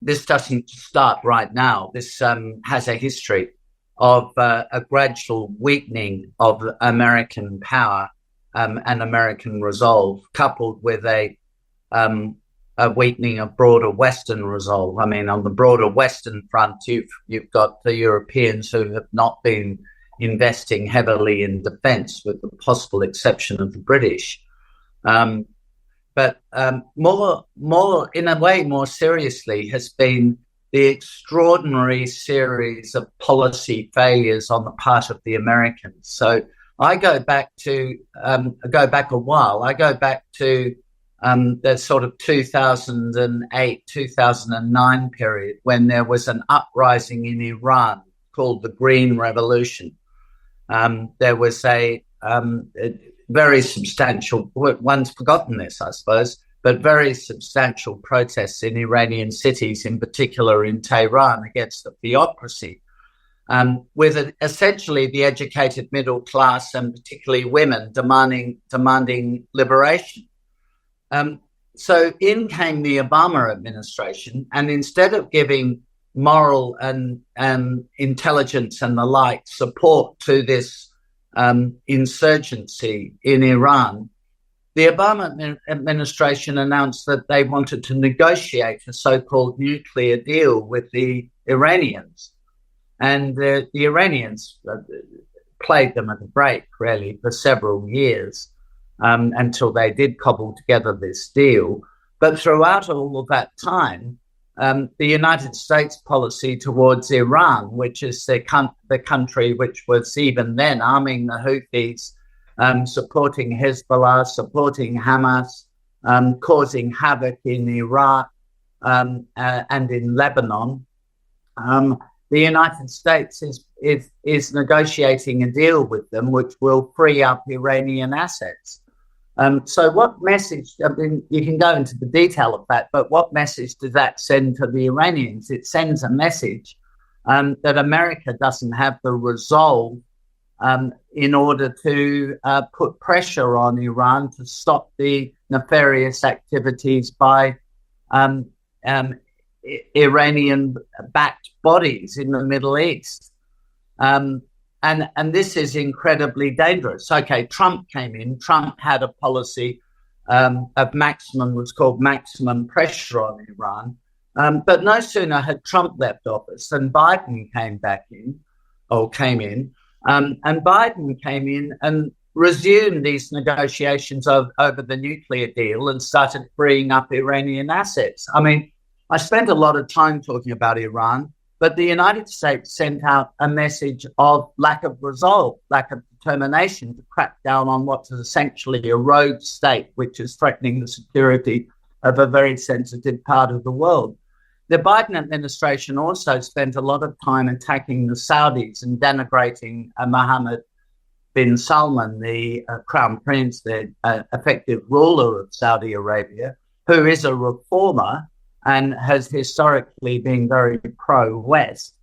this doesn't start right now. This has a history of a gradual weakening of American power and American resolve, coupled with a weakening of broader Western resolve. I mean, on the broader Western front, you've got the Europeans who have not been investing heavily in defence, with the possible exception of the British. But more in a way, more seriously, has been the extraordinary series of policy failures on the part of the Americans. So I go back a while. I go back to the sort of 2008, 2009 period, when there was an uprising in Iran called the Green Revolution. There was a very substantial, one's forgotten this, I suppose, but very substantial protests in Iranian cities, in particular in Tehran, against the theocracy, with essentially the educated middle class and particularly women demanding liberation. So in came the Obama administration, and instead of giving moral and intelligence and the like support to this insurgency in Iran, the Obama administration announced that they wanted to negotiate a so-called nuclear deal with the Iranians. And the Iranians played them at a break, really, for several years until they did cobble together this deal. But throughout all of that time, the United States policy towards Iran, which is the country which was even then arming the Houthis, supporting Hezbollah, supporting Hamas, causing havoc in Iraq and in Lebanon, the United States is negotiating a deal with them which will free up Iranian assets. So what message, I mean, you can go into the detail of that, but what message does that send to the Iranians? It sends a message that America doesn't have the resolve in order to put pressure on Iran to stop the nefarious activities by Iranian-backed bodies in the Middle East. And this is incredibly dangerous. Okay, Trump came in. Trump had a policy of maximum pressure on Iran. But no sooner had Trump left office than Biden came in. And Biden came in and resumed these negotiations over the nuclear deal and started freeing up Iranian assets. I mean, I spent a lot of time talking about Iran, but the United States sent out a message of lack of resolve, lack of determination to crack down on what's essentially a rogue state, which is threatening the security of a very sensitive part of the world. The Biden administration also spent a lot of time attacking the Saudis and denigrating Mohammed bin Salman, the crown prince, the effective ruler of Saudi Arabia, who is a reformer and has historically been very pro-West.